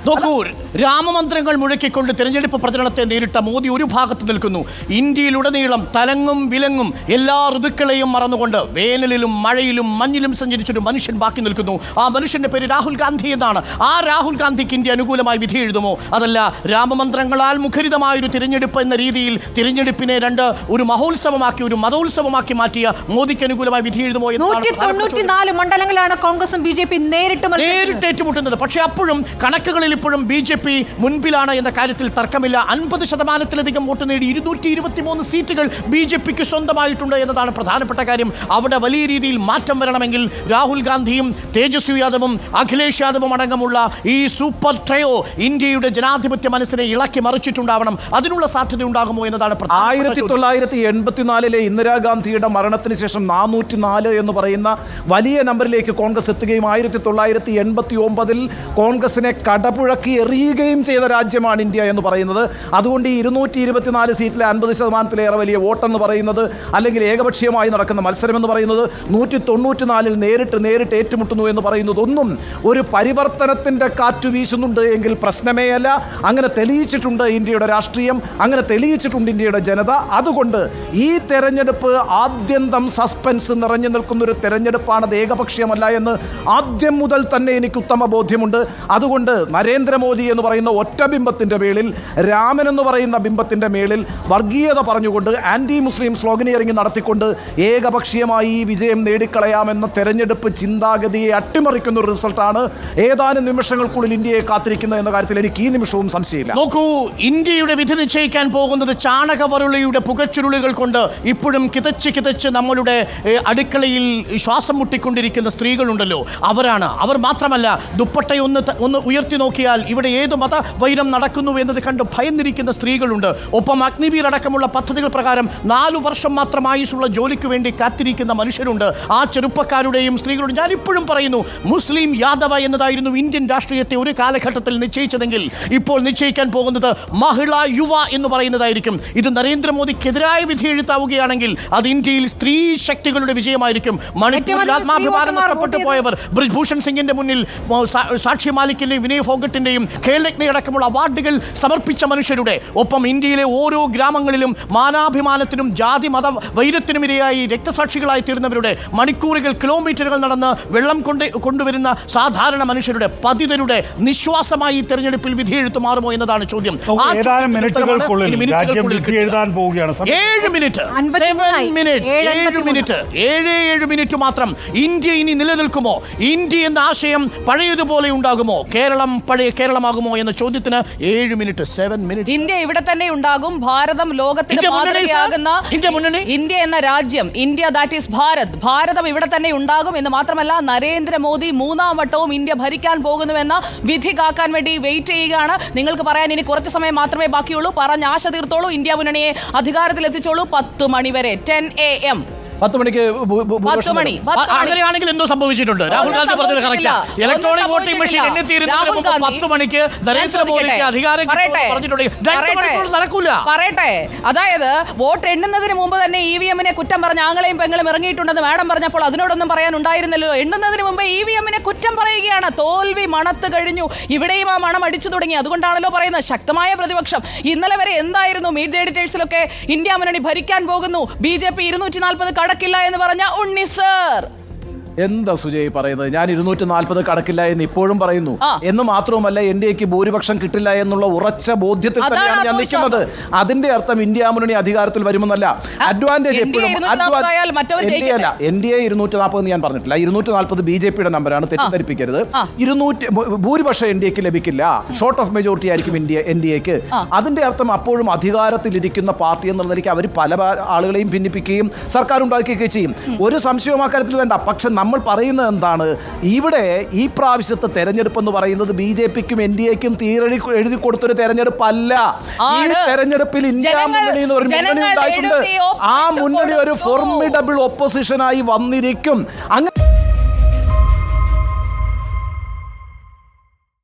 നോക്കൂ, രാമമന്ത്രങ്ങൾ മുഴക്കിക്കൊണ്ട് തെരഞ്ഞെടുപ്പ് പ്രചരണത്തെ നേരിട്ട മോദി ഒരു ഭാഗത്ത് നിൽക്കുന്നു. ഇന്ത്യയിലുടനീളം തലങ്ങും വിലങ്ങും എല്ലാ ഋതുക്കളെയും മറന്നുകൊണ്ട് വേനലിലും മഴയിലും മഞ്ഞിലും സഞ്ചരിച്ചൊരു മനുഷ്യൻ ബാക്കി നിൽക്കുന്നു. ആ മനുഷ്യന്റെ പേര് രാഹുൽ ഗാന്ധി എന്നാണ്. ആ രാഹുൽ ഗാന്ധിക്ക് ഇന്ത്യ അനുകൂലമായി വിധി എഴുതുമോ? അതല്ല, രാമമന്ത്രങ്ങളാൽ മുഖരിതമായൊരു തിരഞ്ഞെടുപ്പ് എന്ന രീതിയിൽ തിരഞ്ഞെടുപ്പിനെ ഒരു മഹോത്സവമാക്കി, ഒരു മതോത്സവമാക്കി മാറ്റിയ മോദിക്ക് അനുകൂലമായി വിധി എഴുതുമോ എന്നാണ് 194 മണ്ഡലങ്ങളാണ് കോൺഗ്രസും ബി.ജെ.പി നേരിട്ട് ഏറ്റുമുട്ടുന്നത്. പക്ഷേ അപ്പോഴും കണക്കുകളിൽ ഇപ്പോഴും ബി.ജെ.പി മുൻപിലാണ് എന്ന കാര്യത്തിൽ തർക്കമില്ല. 50%-ലധികം വോട്ട് നേടി 223 സീറ്റുകൾ ബി.ജെ.പിക്ക് സ്വന്തമായിട്ടുണ്ട് എന്നതാണ് പ്രധാനപ്പെട്ട കാര്യം. അവിടെ വലിയ രീതിയിൽ മാറ്റം വരണമെങ്കിൽ രാഹുൽ ഗാന്ധിയും തേജസ്വി യാദവും അഖിലേഷ് യാദവും അടക്കമുള്ള ഈ സൂപ്പർ ട്രയോ ഇന്ത്യയുടെ ജനാധിപത്യ മനസ്സിനെ ഇളക്കി മറിച്ചിട്ടുണ്ടാവണം. അതിനുള്ള സാധ്യത ഉണ്ടാകുമോ എന്നതാണ് 1984 ഇന്ദിരാഗാന്ധിയുടെ മരണത്തിന് ശേഷം 404 എന്ന് പറയുന്ന വലിയ നമ്പറിലേക്ക് കോൺഗ്രസ് എത്തുകയും 1989 കോൺഗ്രസിനെ കടപുഴക്കി എറിയുകയും ചെയ്ത രാജ്യമാണ് ഇന്ത്യ എന്ന് പറയുന്നത്. അതുകൊണ്ട് ഈ 224 സീറ്റിലെ 50%-ലേറെ വലിയ വോട്ടെന്ന് പറയുന്നത്, അല്ലെങ്കിൽ ഏകപക്ഷീയമായി നടക്കുന്ന മത്സരം എന്ന് പറയുന്നത്, 194 നേരിട്ട് ഏറ്റുമുട്ടുന്നു എന്ന് പറയുന്നതൊന്നും ഒരു പരിവർത്തനത്തിൻ്റെ കാറ്റ് വീശുന്നുണ്ട് എങ്കിൽ പ്രശ്നമേ അല്ല. അങ്ങനെ തെളിയിച്ചിട്ടുണ്ട് ഇന്ത്യയുടെ രാഷ്ട്രീയം, അങ്ങനെ തെളിയിച്ചിട്ടുണ്ട് ഇന്ത്യയുടെ ജനത. അതുകൊണ്ട് ഈ തെരഞ്ഞെടുപ്പ് ആദ്യന്തം സസ്പെൻസ് നിറഞ്ഞു നിൽക്കുന്നൊരു തെരഞ്ഞെടുപ്പാണ്, അത് ഏകപക്ഷീയമല്ല എന്ന് ആദ്യം മുതൽ തന്നെ എനിക്ക് ഉത്തമ ബോധ്യമുണ്ട്. അതുകൊണ്ട് നരേന്ദ്രമോദി എന്ന് പറയുന്ന ഒറ്റ ബിംബത്തിൻ്റെ മേളിൽ, രാമൻ എന്ന് പറയുന്ന ബിംബത്തിൻ്റെ മേളിൽ വർഗീയത പറഞ്ഞുകൊണ്ട് ആൻറ്റി മുസ്ലിം സ്ലോഗനിയറിംഗ് നടത്തിക്കൊണ്ട് ഏകപക്ഷീയമായി ഈ വിജയം നേടിക്കളയാമെന്ന തെരഞ്ഞെടുപ്പ് ചിന്താഗതിയെ അട്ടിമറിക്കുന്ന ഒരു റിസൾട്ടാണ് ഏതാനും നിമിഷങ്ങൾക്കുള്ളിൽ ഇന്ത്യയെ കാത്തിരിക്കുന്നത് എന്ന കാര്യത്തിൽ എനിക്ക് ഈ നിമിഷവും സംശയമില്ല. നോക്കൂ, ഇന്ത്യയുടെ വിധി നിശ്ചയിക്കാൻ പോകുന്നത് ചാണകവറുളിയുടെ പുകച്ചുരുളുകൾ കൊണ്ട് ഇപ്പോഴും കിതച്ച് നമ്മളുടെ അടുക്കളയിൽ ശ്വാസം മുട്ടിക്കൊണ്ടിരിക്കുന്ന സ്ത്രീകളുണ്ടല്ലോ, അവരാണ്. അവർ മാത്രമല്ല, ദുപ്പട്ടയൊന്ന് ഉയർത്തി നോക്കിയാൽ ഇവിടെ ഏത് മതവൈരം നടക്കുന്നു എന്നത് കണ്ട് ഭയന്നിരിക്കുന്ന സ്ത്രീകളുണ്ട്. ഒപ്പം അഗ്നിവീർ അടക്കമുള്ള പദ്ധതികൾ പ്രകാരം 4 വർഷം മാത്രം ആയുസുള്ള ജോലിക്ക് വേണ്ടി കാത്തിരിക്കുന്ന മനുഷ്യരുണ്ട്. ആ ചെറുപ്പക്കാരുടെയും സ്ത്രീകളുടെ, ഞാൻ ഇപ്പോഴും പറയുന്നു, മുസ്ലിം യാദവ എന്നതായിരുന്നു ഇന്ത്യൻ രാഷ്ട്രീയത്തെ ഒരു കാലഘട്ടത്തിൽ നിശ്ചയിച്ചതെങ്കിൽ ഇപ്പോൾ നിശ്ചയിക്കാൻ പോകുന്നത് മഹിള യുവ എന്ന് പറയുന്നതായിരിക്കും. ഇത് നരേന്ദ്രമോദിക്കെതിരായ വിധി എഴുത്താവുകയാണെങ്കിൽ അത് ഇന്ത്യയിൽ സ്ത്രീ ശക്തികളുടെ വിജയമായിരിക്കും. മണിപ്പൂരിൽ ആത്മാഭിമാനം നഷ്ടപ്പെട്ടു പോയവർ, ബ്രിജ്ഭൂഷൺ സിംഗിന്റെ മുന്നിൽ സാക്ഷി മാലിക്കിന്റെയും വിനയ് ഫോഗട്ടിന്റെയും ഖേൽരത്ന അടക്കമുള്ള അവാർഡുകൾ സമർപ്പിച്ച മനുഷ്യരുടെ, ഒപ്പം ഇന്ത്യയിലെ ഓരോ ഗ്രാമങ്ങളിലും മാനാഭിമാനത്തിനും ജാതി മത വൈരത്തിനുമിരയായി രക്തസാക്ഷികളായി തീർന്നവരുടെ, മണിക്കൂറുകൾ കിലോമീറ്ററുകൾ നടന്ന് വെള്ളം കൊണ്ടുവരുന്ന സാധാരണ മനുഷ്യരുടെ, പതിതരുടെ നിശ്വാസമായി തെരഞ്ഞെടുപ്പിൽ വിധിയെഴുത്ത് മാറുമോ എന്നതാണ് ചോദ്യം. 7 മിനിറ്റ് മാത്രം. ഇന്ത്യ ഇനി നിലനിൽക്കുമോ? ഇന്ത്യ എന്ന ആശയം പഴയതുപോലെ ഉണ്ടാകുമോ? കേരളം പഴയ കേരളമാകുമോ എന്ന ചോദ്യത്തിന് 7 മിനിറ്റ്. ഇന്ത്യ ഇവിടെ തന്നെ ഉണ്ടാകും. ഭാരതം ലോകത്തിന് മാതൃകയാകുന്ന ഇന്ത്യ എന്ന രാജ്യം, ഇന്ത്യ ദാറ്റ് ഈസ് ഭാരതം ഇവിടെ തന്നെ ഉണ്ടാകും എന്ന് മാത്രമല്ല, നരേന്ദ്രമോദി 3ാം വട്ടവും ഇന്ത്യ ഭരിക്കാൻ പോകുന്നുവെന്ന വിധി കാക്കാൻ വേണ്ടി വെയിറ്റ് ചെയ്യുകയാണ്. നിങ്ങൾക്ക് പറയാൻ ഇനി കുറച്ച് സമയം മാത്രമേ ബാക്കിയുള്ളൂ. പറഞ്ഞ ആശ തീർത്തോളൂ. ഇന്ത്യ മുന്നണിയെ അധികാരത്തിൽ എത്തിച്ചോളൂ. 10 മണി വരെ, 10 AM. 10 മണിക്ക് അങ്ങനെയാണെങ്കിൽ എന്തോ സംഭവിച്ചിട്ടുണ്ട്. രാഹുൽ ഗാന്ധി പറഞ്ഞത് കറക്റ്റാ. ഇലക്ട്രോണിക് വോട്ടിംഗ് മെഷീൻ എണ്ണിത്തീരുന്നതിന് മുമ്പ് 10 മണിക്ക് നരേന്ദ്രമോദിക്ക് അധികാരം നടക്കൂല. പറയട്ടെ, അതായത് വോട്ട് എണ്ണുന്നതിന് മുമ്പ് തന്നെ EVM-നെ കുറ്റം പറഞ്ഞ ആങ്ങളെയും പെങ്ങളും ഇറങ്ങിയിട്ടുണ്ടെന്ന് മാഡം പറഞ്ഞപ്പോൾ അതിനോടൊന്നും പറയാനുണ്ടായിരുന്നല്ലോ. എണ്ണുന്നതിന് മുമ്പ് EVM-നെ കുറ്റം പറയുകയാണ്. തോൽവി മണത്ത് കഴിഞ്ഞു. ഇവിടെയും ആ മണം അടിച്ചു തുടങ്ങി. അതുകൊണ്ടാണല്ലോ പറയുന്നത് ശക്തമായ പ്രതിപക്ഷം. ഇന്നലെ വരെ എന്തായിരുന്നു മീറ്റ് ദി എഡിറ്റേഴ്സിലൊക്കെ ഇന്ത്യ മുന്നണി ഭരിക്കാൻ പോകുന്നു, BJP 240 കടക്കില്ല എന്ന് പറഞ്ഞ ഉണ്ണി സർ. എന്താ സുജയ് പറയുന്നത്? ഞാൻ 240 കടക്കില്ല എന്ന് ഇപ്പോഴും പറയുന്നു. എന്ന് മാത്രവുമല്ല, NDAക്ക് ഭൂരിപക്ഷം കിട്ടില്ല എന്നുള്ള ഉറച്ച ബോധ്യത്തിൽ തന്നെയാണ് ഞാൻ നിൽക്കുന്നത്. അതിന്റെ അർത്ഥം ഇന്ത്യ മുന്നണി അധികാരത്തിൽ വരുമെന്നല്ല. അഡ്വാൻറ്റേജ് എപ്പോഴും NDA 240 എന്ന് ഞാൻ പറഞ്ഞിട്ടില്ല. 240 BJPയുടെ നമ്പറാണ്, തെറ്റിദ്ധരിപ്പിക്കരുത്. ഭൂരിപക്ഷം NDAക്ക് ലഭിക്കില്ല. ഷോർട്ട് ഓഫ് മെജോറിറ്റി ആയിരിക്കും NDAക്ക്. അതിന്റെ അർത്ഥം അപ്പോഴും അധികാരത്തിലിരിക്കുന്ന പാർട്ടി എന്നുള്ള നിലയ്ക്ക് അവർ പല ആളുകളെയും ഭിന്നിപ്പിക്കുകയും സർക്കാർ ഉണ്ടാക്കുകയൊക്കെ ചെയ്യും. ഒരു സംശയവും അക്കാര്യത്തിൽ വേണ്ട. പക്ഷെ നമ്മൾ പറയുന്നത് എന്താണ്? ഇവിടെ ഈ പ്രാവശ്യത്തെ തെരഞ്ഞെടുപ്പ് എന്ന് പറയുന്നത് BJPക്കും NDAക്കും എഴുതി കൊടുത്തൊരു തെരഞ്ഞെടുപ്പല്ല. ഈ തെരഞ്ഞെടുപ്പിൽ ഇന്ത്യ മുന്നണി എന്ന് ഒരു മുന്നണി ഉണ്ടായിട്ടുണ്ട്. ആ മുന്നണി ഒരു ഫോർമിഡബിൾ ഒപ്പോസിഷനായി വന്നിരിക്കും. അങ്ങനെ